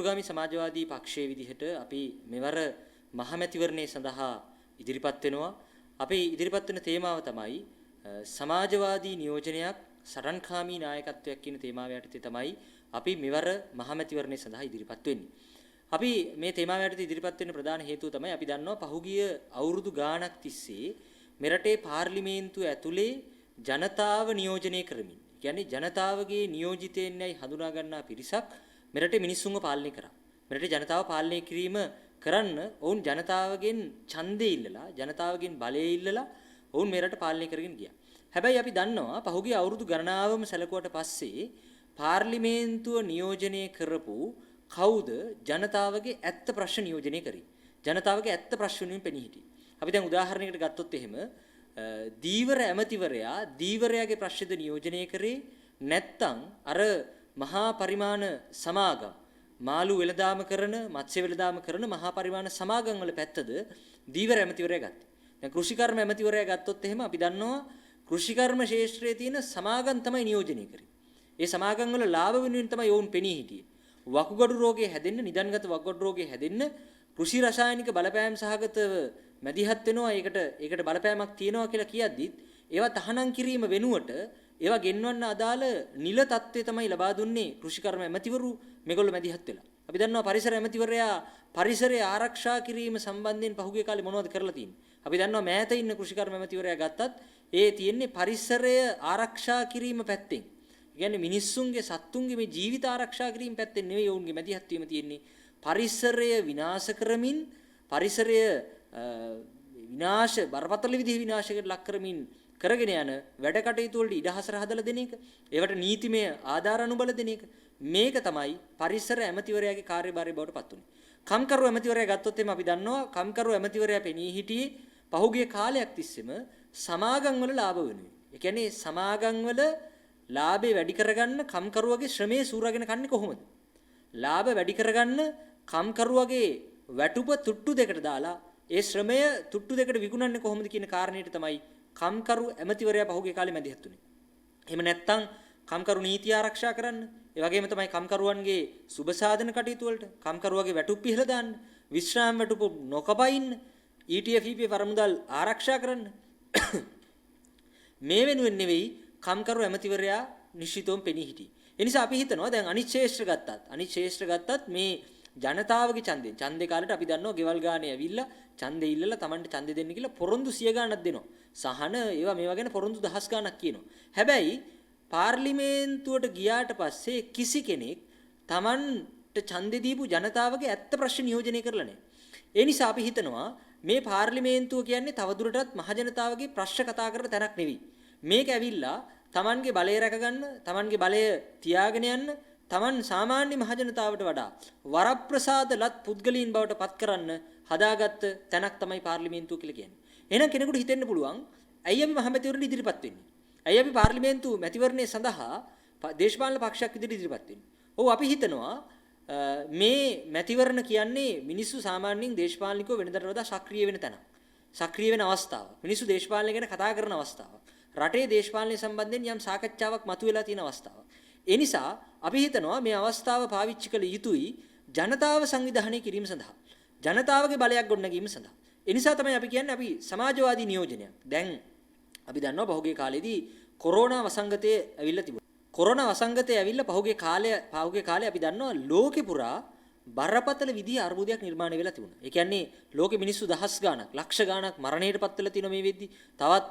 මහලුගාමි සමාජවාදී පක්ෂයේ විදිහට අපි මෙවර මහමැතිවරණය සඳහා ඉදිරිපත් වෙනවා. අපි ඉදිරිපත් වෙන තේමාව තමයි සමාජවාදී නියෝජනයක් සටන්කාමී නායකත්වයක් කියන තේමාව යටතේ තමයි අපි මෙවර මහමැතිවරණය සඳහා ඉදිරිපත් වෙන්නේ. අපි මේ තේමාව යටතේ ඉදිරිපත් වෙන්න ප්‍රධාන හේතුව තමයි අපි දන්නවා පහුගිය අවුරුදු ගාණක් තිස්සේ මෙරටේ පාර්ලිමේන්තුව ඇතුලේ ජනතාව නියෝජනය කරමින් කියන්නේ ජනතාවගේ නියෝජිතයන්යි හඳුනා ගන්නා පිරිසක් මෙරටේ මිනිස්සුන්ව පාලනය කරා. මෙරටේ ජනතාව පාලනය කිරීම කරන්න ඔවුන් ජනතාවගෙන් ඡන්දේ ඉල්ලලා ජනතාවගෙන් බලය ඉල්ලලා ඔවුන් මෙරට පාලනය කරගෙන ගියා. හැබැයි අපි දන්නවා පහුගිය අවුරුදු ගණනාවම සැලකුවට පස්සේ පාර්ලිමේන්තුව නියෝජනය කරපු කවුද ජනතාවගේ ඇත්ත ප්‍රශ්න නියෝජනය කරේ? ජනතාවගේ ඇත්ත ප්‍රශ්න වලින් පෙනී හිටියේ. අපි දැන් උදාහරණයකට ගත්තොත් එහෙම දීවර ඇමතිවරයා දීවරයාගේ ප්‍රශ්නද නියෝජනය කරේ නැත්නම් අර මහා පරිමාණ සමාගම් මාළු වෙළඳාම කරන මත්ස්‍ය වෙළඳාම කරන මහා පරිමාණ සමාගම් වල පැත්තද දීවර ඇමතිවරයා ගත්තේ. දැන් කෘෂිකර්ම ඇමතිවරයා ගත්තොත් එහෙම අපි දන්නවා කෘෂිකර්ම ශාස්ත්‍රයේ තියෙන සමාගම් තමයි නියෝජනය කරේ. ඒ සමාගම් වල ලාභ වෙනුවෙන් තමයි ඔවුන් පෙනී හිටියේ. වකුගඩු රෝගය හැදෙන්න නිදන්ගත වකුගඩු රෝගය හැදෙන්න කෘෂි රසායනික බලපෑම් සහගතව මැදිහත් වෙනවා. ඒකට බලපෑමක් තියෙනවා කියලා කියද්දිත් ඒවා තහනම් කිරීම වෙනුවට ඒවා ගෙන්වන්න අදාළ නිල තත්ත්වය තමයි ලබා දුන්නේ කෘෂිකර්ම ඇමතිවරු මේගොල්ලෝ මැදිහත් වෙලා. අපි දන්නවා පරිසර ඇමතිවරයා පරිසරය ආරක්ෂා කිරීම සම්බන්ධයෙන් පහුගිය කාලේ මොනවද කරලා තියෙන්නේ. අපි දන්නවා මෑත ඉන්න කෘෂිකර්ම ඇමතිවරයා ගත්තත් ඒ තියෙන්නේ පරිසරය ආරක්ෂා කිරීම පැත්තෙන්. කියන්නේ මිනිස්සුන්ගේ සත්තුන්ගේ මේ ජීවිත ආරක්ෂා කිරීම පැත්තෙන් නෙවෙයි ඔවුන්ගේ මැදිහත් වීම තියෙන්නේ. පරිසරය විනාශ කරමින් පරිසරය බරපතල විදිහේ විනාශයකට ලක් කරමින් කරගෙන යන වැඩ කටයුතු වලට ඉඩහසර හදලා දෙන එක, ඒවට නීතිමය ආධාර අනුබල දෙන එක, මේක තමයි පරිසර ඇමතිවරයාගේ කාර්යභාරය බවට පත් උනේ. කම්කරු ඇමතිවරයා ගත්තොත් එimhe අපි දන්නවා කම්කරු ඇමතිවරයා පෙනී හිටියේ පහුගිය කාලයක් තිස්සෙම සමාගම් වල ලාභ වෙනුවෙන්. ඒ කියන්නේ සමාගම් වල ලාභේ වැඩි කරගන්න කම්කරුවගේ ශ්‍රමයේ සූරාගෙන කන්නේ කොහොමද? ලාභ වැඩි කරගන්න කම්කරුවගේ වැටුප තුට්ටු දෙකට දාලා ඒ ශ්‍රමය තුට්ටු දෙකට විකුණන්නේ කොහොමද කියන කාරණේට තමයි කම්කරු ඇමතිවරයා පහුගිය කාලේ මැදිහත් වුනේ. එහෙම නැත්නම් කම්කරු නීතිය ආරක්ෂා කරන්න, ඒ වගේම තමයි කම්කරුවන්ගේ සුබ සාධන කටයුතු වලට කම්කරුවගේ වැටුප් පිහලා දාන්න, විශ්‍රාම වැටුප නොකපයින්න, ETF වරමුදල් ආරක්ෂා කරන්න. මේ වෙනුවෙන් නෙවෙයි කම්කරු ඇමතිවරයා නිශ්චිතවම පෙනී හිටියේ. ඒ නිසා අපි හිතනවා දැන් අනිත් ශේෂ්ත්‍ර ගත්තත් මේ ජනතාවගේ ඡන්දේ කාලේට අපි දන්නවා ගෙවල් ගානේ ඇවිල්ලා ඡන්දේ ඉල්ලලා Tamanට ඡන්දේ දෙන්න කියලා පොරොන්දු 100 ගාණක් දෙනවා. සහන ඒවා මේවා ගැන පොරොන්දු 10 ගාණක් කියනවා. හැබැයි පාර්ලිමේන්තුවට ගියාට පස්සේ කිසි කෙනෙක් Tamanට ඡන්දේ දීපු ජනතාවගේ ඇත්ත ප්‍රශ්න නියෝජනය කරලා නැහැ. ඒ නිසා අපි හිතනවා මේ පාර්ලිමේන්තුව කියන්නේ තවදුරටත් මහ ජනතාවගේ ප්‍රශ්න කතා කරන තැනක් නෙවෙයි. මේක ඇවිල්ලා Tamanගේ බලය රැකගන්න, Tamanගේ බලය තියාගෙන යන්න, Taman සාමාන්‍ය මහ ජනතාවට වඩා වරප්‍රසාද ලත් පුද්ගලයන් බවට පත් කරන්න හදාගත්ත තැනක් තමයි පාර්ලිමේන්තුව කියලා කියන්නේ. එහෙනම් කෙනෙකුට හිතෙන්න පුළුවන් ඇයි අපි මහමැතිවරණ ඉදිරිපත් වෙන්නේ? ඇයි අපි පාර්ලිමේන්තු මැතිවරණය සඳහා දේශපාලන පක්ෂයක් ඉදිරියට ඉදිරිපත් වෙන්නේ? ඔව් අපි හිතනවා මේ මැතිවරණ කියන්නේ මිනිස්සු සාමාන්‍යයෙන් දේශපාලනිකව වෙනදට වඩා සක්‍රිය වෙන තැනක්. සක්‍රිය වෙන අවස්ථාව. මිනිස්සු දේශපාලනය ගැන කතා කරන අවස්ථාව. රටේ දේශපාලනය සම්බන්ධයෙන් යම් සාකච්ඡාවක් මතුවලා තියෙන අවස්ථාවක්. ඒ නිසා අපි හිතනවා මේ අවස්ථාව පාවිච්චි කළ යුතුයි ජනතාව සංවිධානය කිරීම සඳහා. ජනතාවගේ බලයක් ගොඩනැගීම සඳහා. ඒ නිසා තමයි අපි කියන්නේ අපි සමාජවාදී නියෝජනයක්. දැන් අපි දන්නවා පහුගිය කාලේදී කොරෝනා වසංගතය ඇවිල්ලා තිබුණා. කොරෝනා වසංගතය ඇවිල්ලා පහුගිය කාලේ අපි දන්නවා ලෝකෙ පුරා බරපතල විදිහේ අර්බුදයක් නිර්මාණය වෙලා තිබුණා. ඒ කියන්නේ ලෝකෙ මිනිස්සු දහස් ගාණක්, ලක්ෂ ගාණක් මරණයටපත් වෙලා තියෙනවා මේ වෙද්දි. තවත්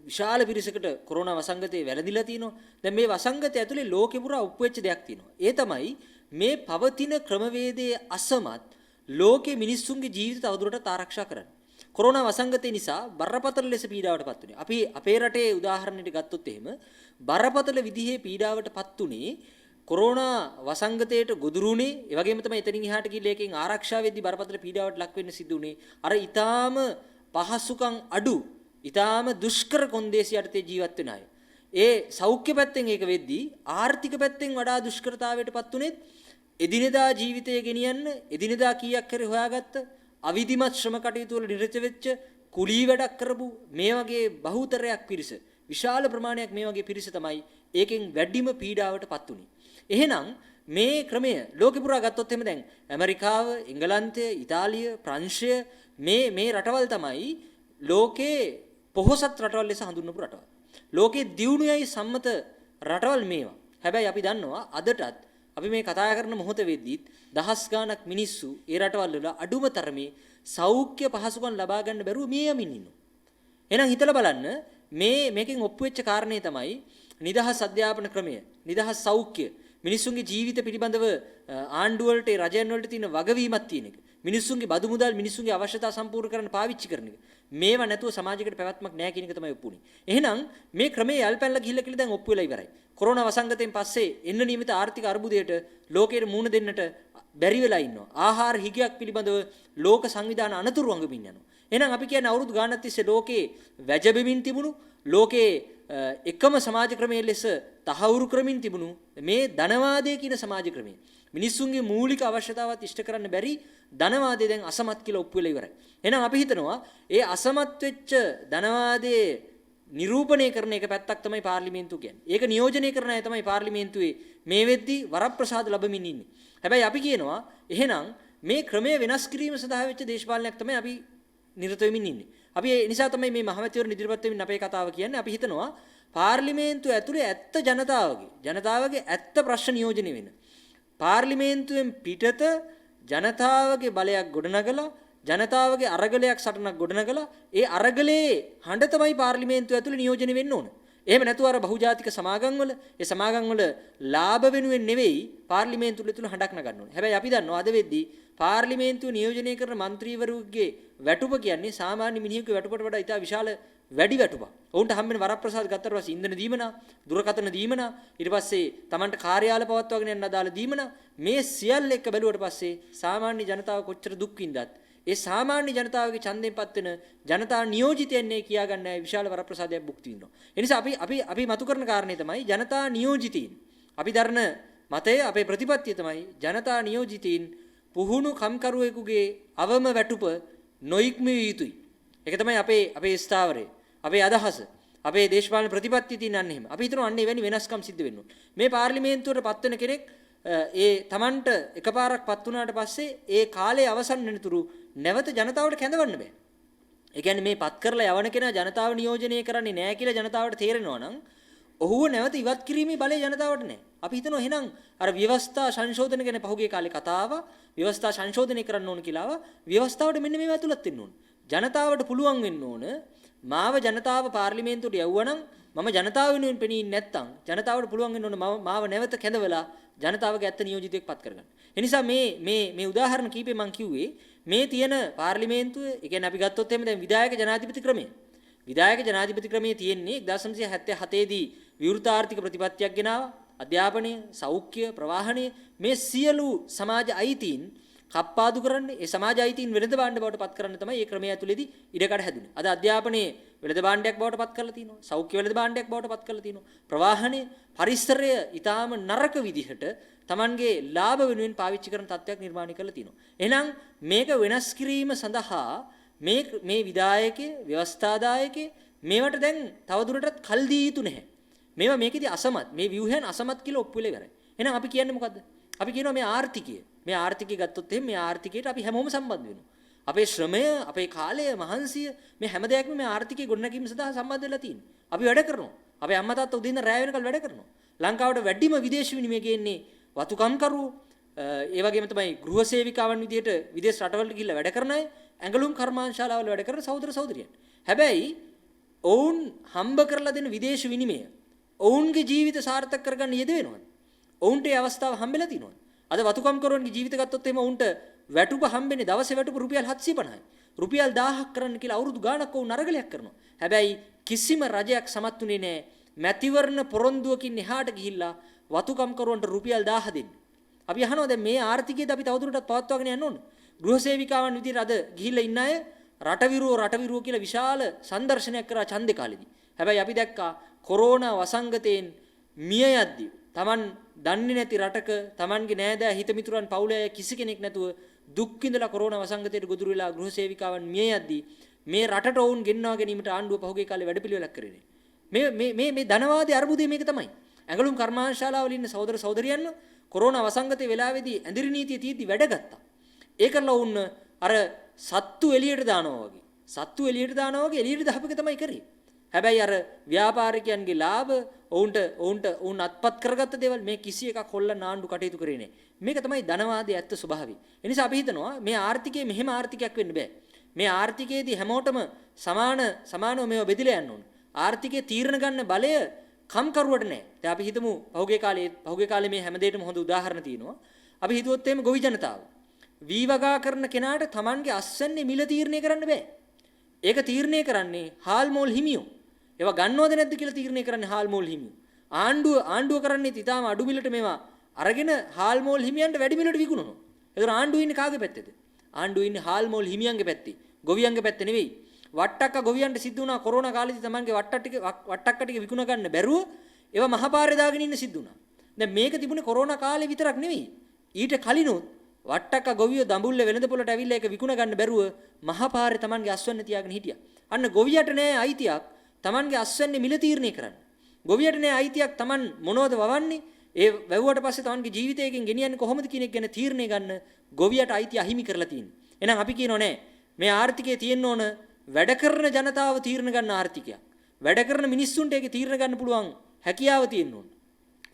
විශාල පිරිසකට කොරෝනා වසංගතය වැළඳිලා තිනවා. දැන් මේ වසංගතය ඇතුලේ ලෝකෙ පුරා උප්පෙච්ච දෙයක් තියෙනවා. ඒ තමයි මේ පවතින ක්‍රමවේදයේ අසමත් ලෝකේ මිනිස්සුන්ගේ ජීවිත තවදුරටත් ආරක්ෂා කරන්න. කොරෝනා වසංගතය නිසා බරපතල ලෙස පීඩාවටපත් වුණේ. අපි අපේ රටේ උදාහරණයක් ගත්තොත් එහෙම බරපතල විදිහේ පීඩාවටපත් උනේ කොරෝනා වසංගතයට ගොදුරුනේ. ඒ වගේම තමයි එතනින් එහාට ගිහිල්ලා එකෙන් ආරක්ෂා වෙද්දී බරපතල පීඩාවට ලක් වෙන්න සිදු වුනේ. අර ඊටාම පහසුකම් අඩු, ඊටාම දුෂ්කර කොන්දේසි යටතේ ජීවත් වෙන අය. ඒ සෞඛ්‍ය පැත්තෙන් ඒක වෙද්දී ආර්ථික පැත්තෙන් වඩා දුෂ්කරතාවයටපත් උනේත් එදිනෙදා ජීවිතය ගෙනියන්න එදිනෙදා කීයක් හරි හොයාගත්ත අවිධිමත් ශ්‍රම කටයුතු වල නිරත වෙච්ච කුලී වැඩක් කරපු මේ වගේ බහුතරයක් පිරිස, විශාල ප්‍රමාණයක් මේ වගේ පිරිස තමයි ඒකෙන් වැඩිම පීඩාවටපත් උනේ. එහෙනම් මේ ක්‍රමය ලෝකෙ පුරා ගත්තොත් එහෙම දැන් ඇමරිකාව, එංගලන්තය, ඉතාලිය, ප්‍රංශය මේ රටවල් තමයි ලෝකේ පොහොසත් රටවල් ලෙස හඳුන්වපු රටවල්. ලෝකේ දියුණුවයි සම්මත රටවල් මේවා. හැබැයි අපි දන්නවා අදටත් අපි මේ කතා කරන මොහොත වෙද්දිත් දහස් ගාණක් මිනිස්සු ඒ රටවල් වල අඩුම තරමේ සෞඛ්‍ය පහසුකම් ලබා ගන්න බැරුව මේ යමින් ඉන්නවා. එහෙනම් හිතලා බලන්න මේකෙන් ඔප්පු වෙච්ච කාරණේ තමයි නිදහස් අධ්‍යාපන ක්‍රමය, නිදහස් සෞඛ්‍ය, මිනිස්සුන්ගේ ජීවිත පිළිබඳව ආණ්ඩු වලට රජයන් වලට තියෙන වගවීමක් තියෙන එක. මිනිස්සුන්ගේ බදු මුදල් මිනිස්සුන්ගේ අවශ්‍යතා සම්පූර්ණ කරන්න පාවිච්චි කරන එක. මේවා නැතුව සමාජයකට පැවැත්මක් නැහැ කියන එක තමයි ඔප්පුනේ. එහෙනම් මේ ක්‍රමයේ යල්පැනලා ගිහිල්ලා කියලා දැන් ඔප්පු වෙලා ඉවරයි. කොරෝනා වසංගතයෙන් පස්සේ එන්න නියමිත ආර්ථික අර්බුදයට ලෝකයට මුහුණ දෙන්නට බැරි වෙලා ඉන්නවා. ආහාර හිගයක් පිළිබඳව ලෝක සංවිධාන අනතුරු වංගමින් යනවා. එහෙනම් අපි කියන්නේ අවුරුදු ගාණක් තිස්සේ ලෝකේ වැජබෙමින් තිබුණු ලෝකේ එකම සමාජ ක්‍රමයේ ලෙස තහවුරු කරමින් තිබුණු මේ ධනවාදයේ කියන සමාජ ක්‍රමය මිනිස්සුන්ගේ මූලික අවශ්‍යතාවත් ඉෂ්ට කරන්න බැරි ධනවාදය දැන් අසමත් කියලා ඔප්පු වෙලා ඉවරයි. එහෙනම් අපි හිතනවා ඒ අසමත් වෙච්ච ධනවාදයේ නිරූපණය කරන එක පැත්තක් තමයි පාර්ලිමේන්තුව කියන්නේ. ඒක නියෝජනය කරන අය තමයි පාර්ලිමේන්තුවේ මේ වෙද්දි වරප්‍රසාද ලැබමින් ඉන්නේ. හැබැයි අපි කියනවා එහෙනම් මේ ක්‍රමය වෙනස් කිරීම සඳහා වෙච්ච දේශපාලනයක් තමයි අපි නිරත වෙමින් ඉන්නේ. අපි ඒ නිසා තමයි මේ මහමැතිවරණ ඉදිරිපත් වෙමින් අපේ කතාව කියන්නේ. අපි හිතනවා පාර්ලිමේන්තුව ඇතුලේ ඇත්ත ජනතාවගේ ඇත්ත ප්‍රශ්න නියෝජනය වෙන. පාර්ලිමේන්තුවෙන් පිටත ජනතාවගේ බලයක් ගොඩනගලා ජනතාවගේ අරගලයක් සටනක් ගොඩනගලා ඒ අරගලේ හඬ තමයි පාර්ලිමේන්තුව ඇතුලේ නියෝජනය වෙන්න ඕන. එහෙම නැතුව අර බහුජාතික සමාගම් වල ඒ සමාගම් වල ලාභ වෙනුවෙන් නෙවෙයි පාර්ලිමේන්තුව තුළ හඬක් නගන්න ඕනේ. හැබැයි අපි දන්නවා අද වෙද්දී පාර්ලිමේන්තුව නියෝජනය කරන മന്ത്രിවරුගේ වැටුප කියන්නේ සාමාන්‍ය මිනිහෙකුගේ වැටුපට වඩා ඉතා විශාල වැඩි වැටුපක්. ඔවුන්ට හම්බෙන වරප්‍රසාද ගත්තට පස්සේ ඉන්ධන දීමනා, දුරකථන දීමනා, ඊට පස්සේ Tamanට කාර්යාල පවත්වාගෙන යන්න අදාළ දීමනා මේ සියල්ල එක බැලුවට පස්සේ සාමාන්‍ය ජනතාව කොච්චර දුක් විඳත් ඒ සාමාන්‍ය ජනතාවගේ ඡන්දයෙන්පත් වෙන ජනතා නියෝජිතයන්නේ කියා ගන්න විශාල වරප්‍රසාදයක් භුක්ති විඳිනවා. ඒ නිසා අපි මතු කරන කාරණේ තමයි ජනතා නියෝජිතයින්. අපි දරන මතය අපේ ප්‍රතිපත්තිය තමයි ජනතා නියෝජිතයින් පුහුණු කම්කරුවෙකුගේ අවම වැටුප නොයික්මිය යුතුයි. ඒක තමයි අපේ ස්ථාවරය, අපේ අදහස, අපේ දේශපාලන ප්‍රතිපත්තිය තියෙන අන්න එහෙම. අපි හිතනවා අන්න එවැනි වෙනස්කම් සිද්ධ වෙන්න ඕන. මේ පාර්ලිමේන්තුවට පත් වෙන කෙනෙක් ඒ Tamanට එකපාරක් පත් වුණාට පස්සේ ඒ කාලේ අවසන් වෙනතුරු නැවත ජනතාවට කැඳවන්න බෑ. ඒ කියන්නේ මේ පත් කරලා යවන කෙනා ජනතාව නියෝජනය කරන්නේ නැහැ කියලා ජනතාවට තේරෙනවා නම් ඔහුව නැවත ඉවත් කිරීමේ බලය ජනතාවට නැහැ. අපි හිතනවා එහෙනම් අර ව්‍යවස්ථා සංශෝධන ගැන පහුගිය කාලේ කතාව ව්‍යවස්ථා සංශෝධනය කරන්න ඕන කියලා ව්‍යවස්ථාවට මෙන්න මේවා ඇතුළත් වෙන්න ඕන. ජනතාවට පුළුවන් වෙන්න ඕන මාව ජනතාව පාර්ලිමේන්තුවට යවුවනම් මම ජනතාව වෙනුවෙන් පෙනී නැත්තම් ජනතාවට පුළුවන් වෙන්න ඕන මාව නැවත කැඳවලා ජනතාවගේ ඇත්ත නියෝජිතයෙක් පත් කරගන්න. ඒ නිසා මේ උදාහරණ කීපේ මම කිව්වේ මේ තියෙන පාර්ලිමේන්තුව, ඒ කියන්නේ අපි ගත්තොත් එහෙම දැන් විධායක ජනාධිපති ක්‍රමය. විධායක ජනාධිපති ක්‍රමයේ තියෙන්නේ 1977 දී විවෘත ආර්ථික ප්‍රතිපත්තියක් ගෙනාවා. අධ්‍යාපනය, සෞඛ්‍ය, ප්‍රවාහනය මේ සියලු සමාජ අයිතීන් කප්පාදු කරන්නේ ඒ සමාජ අයිතීන් වෙළඳ භාණ්ඩ බවට පත් කරන්න තමයි මේ ක්‍රමය ඇතුළේදී ඉඩකඩ හැදුනේ. අද අධ්‍යාපනයේ වෙළඳ භාණ්ඩයක් බවට පත් කරලා තිනවා. සෞඛ්‍ය වෙළඳ භාණ්ඩයක් බවට පත් කරලා තිනවා. ප්‍රවාහනය, පරිසරය ඊටාම නරක විදිහට Tamanගේ ලාභ වෙනුවෙන් පාවිච්චි කරන තත්ත්වයක් නිර්මාණය කරලා තිනවා. එහෙනම් මේක වෙනස් කිරීම සඳහා මේ විධායකයේ, ව්‍යවස්ථාදායකයේ මේවට දැන් තවදුරටත් කල් දී යුතු නැහැ. මේවා මේකෙදි අසමත්, මේ ව්‍යුහයන් අසමත් කියලා ඔප්පු වෙලා ඉවරයි. එහෙනම් අපි කියන්නේ මොකද්ද? අපි කියනවා මේ ආර්ථිකය. මේ ආර්ථිකය ගත්තොත් එහෙනම් මේ ආර්ථිකයට අපි හැමෝම සම්බන්ධ වෙනවා. අපේ ශ්‍රමය, අපේ කාලය, මහන්සිය මේ හැම දෙයක්ම මේ ආර්ථිකය ගොඩනැගීම සඳහා සම්බන්ධ වෙලා තියෙනවා. අපි වැඩ කරනවා. අපේ අම්මා තාත්තා උදේ ඉඳන් රැය වෙනකල් වැඩ කරනවා. ලංකාවට වැඩිම විදේශ විනිමය ගේන්නේ වතුකම්කරුවෝ, ඒ වගේම තමයි ගෘහ සේවිකාවන් විදියට විදේශ රටවලට ගිහිල්ලා වැඩ කරන අය, ඇඟලුම් කර්මාන්තශාලාවල වැඩ කරන සහෝදර සහෝදරියන්. හැබැයි ඔවුන් හම්බ කරලා දෙන විදේශ විනිමය ඔවුන්ගේ ජීවිත සාර්ථක කරගන්න යෙද වෙනවද? ඔවුන්ට ඒ අවස්ථාව හම්බෙලා තියෙනවද? අද වතුකම්කරුවන්ගේ ජීවිත ගත්තොත් එහෙම ඔවුන්ට වැටුප හම්බෙන්නේ දවසේ වැටුප රුපියල් 750යි. රුපියල් 1000ක් කරන්න කියලා අවුරුදු ගාණක් ඔවුන් අරගලයක් කරනවා. හැබැයි කිසිම රජයක් සමත් වුණේ නැහැ මැතිවරණ පොරොන්දුවකින් එහාට ගිහිල්ලා වතුකම්කරුවන්ට රුපියල් 1000 දෙන්න. අපි අහනවා දැන් මේ ආර්ථිකයද අපි තවදුරටත් පවත්වාගෙන යන්න ඕන. ගෘහ සේවිකාවන් විදිහට අද ගිහිල්ලා ඉන්න අය රටවිරුව කියලා විශාල සංදර්ශනයක් කරා ඡන්දේ කාලෙදී. හැබැයි අපි දැක්කා කොරෝනා වසංගතයෙන් මිය යද්දී Taman දන්නේ නැති රටක Tamanගේ නෑදෑ හිතමිතුරන් පවුලේ කිසි කෙනෙක් නැතුව දුක් විඳලා කොරෝනා වසංගතයට ගොදුරු වෙලා ගෘහ සේවිකාවන් මිය යද්දී මේ රටට ඔවුන් ගෙන්වා ගැනීමට ආණ්ඩුව පහුගිය කාලේ වැඩපිළිවෙලක් කරේ. මේ ධනවාදී අර්බුදය මේක තමයි. ඇඟලුම් කර්මාන්තශාලාවල ඉන්න සහෝදර සහෝදරියන්ව කොරෝනා වසංගතයේ වෙලාවේදී ඇඳිරි නීතිය තීද්දි වැඩ ගත්තා. ඒකලා වුණ අර සත්තු එළියට දානවා වගේ. සත්තු එළියට දානවා වගේ එළියට දාපු එක තමයි කරේ. හැබැයි අර ව්‍යාපාරිකයන්ගේ ලාභ ඔවුන් අත්පත් කරගත්ත දේවල් මේ කිසි එකක් හොල්ලන්න ආණ්ඩු කටයුතු කරේ නැහැ. මේක තමයි ධනවාදයේ ඇත්ත ස්වභාවය. ඒ නිසා අපි හිතනවා මේ ආර්ථිකයේ මෙහෙම ආර්ථිකයක් වෙන්න බෑ. මේ ආර්ථිකයේදී හැමෝටම සමානව මේව බෙදලා යන්න ඕන. ආර්ථිකයේ තීරණ ගන්න බලය කම්කරුවට නැහැ. දැන් අපි හිතමු පහුගිය කාලේ මේ හැමදේටම හොඳ උදාහරණ තියෙනවා. අපි හිතුවොත් එහෙම ගොවි ජනතාව. වීවගා කරන කෙනාට Tamanගේ අස්වැන්නේ මිල තීරණය කරන්න බෑ. ඒක තීරණය කරන්නේ හාල් මෝල් හිමියෝ. ඒවා ගන්නවද නැද්ද කියලා තීරණය කරන්නේ හාල් මෝල් හිමියෝ. ආණ්ඩුව කරන්නේ ඊටාම අඩු මිලට මේවා අරගෙන හාල් මෝල් හිමියන්ට වැඩි මිලට විකුණනවා. ඒතර ආණ්ඩුව ඉන්නේ කාගේ පැත්තේද? ආණ්ඩුව ඉන්නේ හාල් මෝල් හිමියන්ගේ පැත්තේ. ගොවියන්ගේ පැත්තේ නෙවෙයි. වට්ටක්ක ගොවියන්ට සිද්ධ වුණා කොරෝනා කාලේදී Tamanගේ වට්ටක්ක ටික විකුණ ගන්න බැරුව ඒවා මහපාරේ දාගෙන ඉන්න සිද්ධ වුණා. දැන් මේක තිබුණේ කොරෝනා කාලේ විතරක් නෙවෙයි. ඊට කලිනුත් වට්ටක්ක ගොවියෝ දඹුල්ලේ වෙළඳ පොළට ඇවිල්ලා ඒක විකුණ ගන්න බැරුව මහපාරේ Tamanගේ අස්වැන්න තියාගෙන හිටියා. අන්න ගොවියට නෑ අයිතියක් Tamanගේ අස්වැන්නේ මිල තීරණය කරන්න. ගොවියට නෑ අයිතියක් Taman මොනවද වවන්නේ? ඒ වැවුවට පස්සේ Tamanගේ ජීවිතයකින් ගෙනියන්නේ කොහොමද කියන එක ගැන තීරණය ගන්න ගොවියට අයිතිය අහිමි කරලා තියෙනවා. එහෙනම් අපි කියනෝ නෑ මේ ආර්ථිකයේ තියෙන්න ඕන වැඩ කරන ජනතාව තීරණ ගන්න ආර්ථිකයක්. වැඩ කරන මිනිස්සුන්ට ඒක තීරණ ගන්න පුළුවන් හැකියාව තියෙන්න ඕන.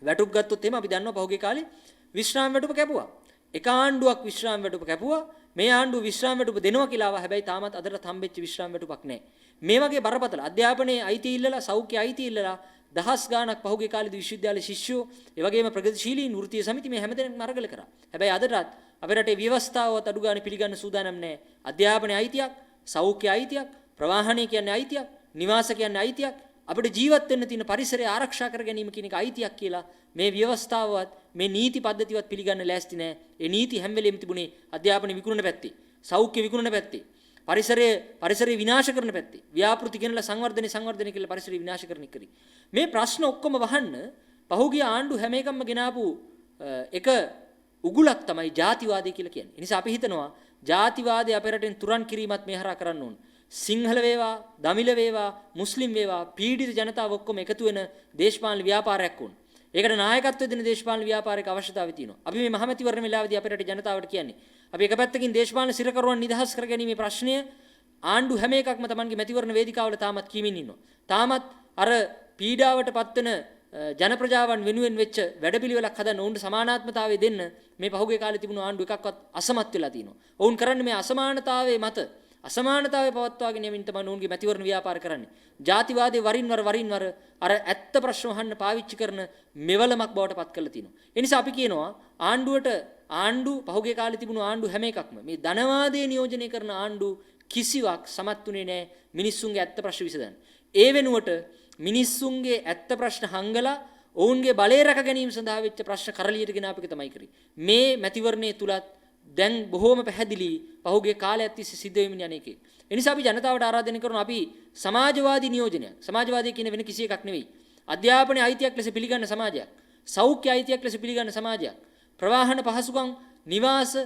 වැටුප් ගත්තොත් එහෙම අපි දන්නවා පහුගිය කාලේ විශ්‍රාම වැටුප කැපුවා. එක ආණ්ඩුවක් විශ්‍රාම වැටුප කැපුවා. මේ ආණ්ඩුව විශ්‍රාම වැටුප දෙනවා කියලා ආවා. හැබැයි තාමත් අදට හම්බෙච්ච විශ්‍රාම වැටුපක් නැහැ. මේ වගේ බරපතල අධ්‍යාපනයේ අයිති ඉල්ලලා සෞඛ්‍ය අයිති ඉල්ලලා දහස් ගාණක් පහුගිය කාලේදී විශ්වවිද්‍යාල ශිෂ්‍යෝ ඒ වගේම ප්‍රගතිශීලී වෘත්තීය සමිති මේ හැමදේම අරගල කරා. හැබැයි අදටත් අපේ රටේ ව්‍යවස්ථාවවත් අඩු ගානේ පිළිගන්න සූදානම් නැහැ. අධ්‍යාපනයේ අයිතියක්, සෞඛ්‍ය අයිතියක්, ප්‍රවාහනය කියන්නේ අයිතියක්, නිවාස කියන්නේ අයිතියක්, අපිට ජීවත් වෙන්න තියෙන පරිසරය ආරක්ෂා කර ගැනීම කියන එක අයිතියක් කියලා මේ ව්‍යවස්ථාවවත් මේ නීති පද්ධතිවත් පිළිගන්න ලෑස්ති නැහැ. ඒ නීති හැම වෙලෙම තිබුණේ අධ්‍යාපන විකුණන පැත්තේ, සෞඛ්‍ය විකුණන පැත්තේ, පරිසරය විනාශ කරන පැත්තේ. ව්‍යාපෘති ගෙනලා සංවර්ධනය කියලා පරිසරය විනාශ කරන එකයි. මේ ප්‍රශ්න ඔක්කොම වහන්න පහුගිය ආණ්ඩු හැම එකක්ම ගෙනාපු එක උගුලක් තමයි ජාතිවාදය කියලා කියන්නේ. ඒ නිසා අපි හිතනවා ජාතිවාදය අපේ රටෙන් තුරන් කිරීමත් මේ හරහා කරන්න ඕන. සිංහල වේවා, දමිළ වේවා, මුස්ලිම් වේවා, පීඩිත ජනතාව ඔක්කොම එකතු වෙන දේශපාලන ව්‍යාපාරයක් ඕන. ඒකට නායකත්වය දෙන දේශපාලන ව්‍යාපාරික අවශ්‍යතාවය තියෙනවා. අපි මේ මහමැතිවරණ වෙලාවේදී අපේ රටේ ජනතාවට කියන්නේ අපි එක පැත්තකින් දේශපාලන සිරකරුවන් නිදහස් කර ගැනීමේ ප්‍රශ්නය ආණ්ඩු හැම එකක්ම Tamanගේ මැතිවරණ වේදිකාවල තාමත් කියමින් ඉන්නවා. තාමත් අර පීඩාවට පත්වන ජන ප්‍රජාවන් වෙනුවෙන් වෙච්ච වැඩපිළිවෙලක් හදන්න ඕන සමානාත්මතාවය දෙන්න මේ පහුගිය කාලේ තිබුණු ආණ්ඩු එකක්වත් අසමත් වෙලා තියෙනවා. ඔවුන් කරන්නේ මේ අසමානතාවයේ මත අසමානතාවය පවත්වාගෙන යමින් තමයි ඔවුන්ගේ මැතිවරණ ව්‍යාපාර කරන්නේ. ජාතිවාදයේ වරින් වර අර ඇත්ත ප්‍රශ්න අහන්න පාවිච්චි කරන මෙවලමක් බවට පත් කරලා තිනවා. ඒ නිසා අපි කියනවා ආණ්ඩු පහුගිය කාලේ තිබුණු ආණ්ඩු හැම එකක්ම මේ ධනවාදයේ නියෝජනය කරන ආණ්ඩු කිසිවක් සමත් උනේ නැහැ මිනිස්සුන්ගේ ඇත්ත ප්‍රශ්න විසඳන්න. ඒ වෙනුවට මිනිස්සුන්ගේ ඇත්ත ප්‍රශ්න හංගලා ඔවුන්ගේ බලය රැක ගැනීම සඳහා වෙච්ච ප්‍රශ්න කරලියට ගෙන අපිට තමයි කරේ. මේ මැතිවරණයේ තුලත් දැන් බොහෝම පැහැදිලි පහුගිය කාලයක් තිස්සේ සිද්ධ වෙමින් යන එකේ. ඒ නිසා අපි ජනතාවට ආරාධනය කරනවා අපි සමාජවාදී නියෝජනයක්. සමාජවාදී කියන වෙන කිසි එකක් නෙවෙයි. අධ්‍යාපනයේ අයිතියක් ලෙස පිළිගන්න සමාජයක්. සෞඛ්‍ය අයිතියක් ලෙස පිළිගන්න සමාජයක්. ප්‍රවාහන පහසුකම්, නිවාස,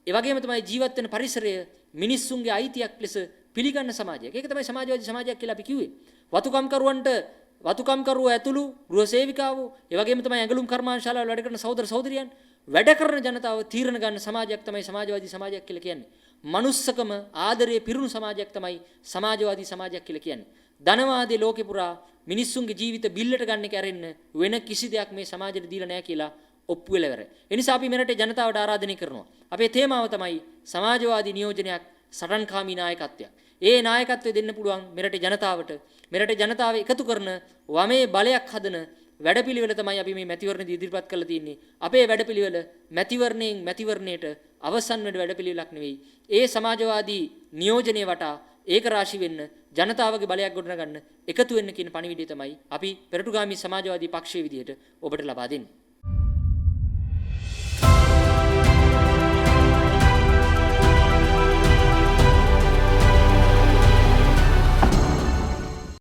ඒ වගේම තමයි ජීවත් වෙන පරිසරය මිනිස්සුන්ගේ අයිතියක් ලෙස පිළිගන්න සමාජයක්. ඒක තමයි සමාජවාදී සමාජයක් කියලා අපි කිව්වේ. වතුකම් කරුවෝ ඇතුළු ගෘහ සේවිකාවෝ, ඒ වගේම තමයි ඇඟලුම් කර්මාන්තශාලාවල වැඩ කරන සහෝදර සහෝදරියන් වැඩ කරන ජනතාව තීරණ ගන්න සමාජයක් තමයි සමාජවාදී සමාජයක් කියලා කියන්නේ. මනුස්සකම ආදරයේ පිරුණු සමාජයක් තමයි සමාජවාදී සමාජයක් කියලා කියන්නේ. ධනවාදී ලෝකේ පුරා මිනිස්සුන්ගේ ජීවිත බිල්ලට ගන්න එක ඇරෙන්න වෙන කිසි දෙයක් මේ සමාජෙට දීලා නැහැ කියලා ඔප්පු වෙලා ඉවරයි. ඒ නිසා අපි මෙරටේ ජනතාවට ආරාධනය කරනවා. අපේ තේමාව තමයි සමාජවාදී නියෝජනයක්, සටන්කාමී නායකත්වයක්. ඒ නායකත්වය දෙන්න පුළුවන් මෙරටේ ජනතාවට. මෙරටේ ජනතාව එකතු කරන වමේ බලයක් හදන වැඩපිළිවෙල තමයි අපි මේ මැතිවරණදී ඉදිරිපත් කරලා තියෙන්නේ. අපේ වැඩපිළිවෙල මැතිවරණයට අවසන් වෙන වැඩපිළිවෙලක් නෙවෙයි. ඒ සමාජවාදී නියෝජනයේ වටා ඒක රාශි වෙන්න, ජනතාවගේ බලයක් ගොඩනගන්න එකතු වෙන්න කියන පණිවිඩය තමයි අපි පෙරටුගාමී සමාජවාදී පක්ෂයේ විදිහට ඔබට ලබා දෙන්නේ.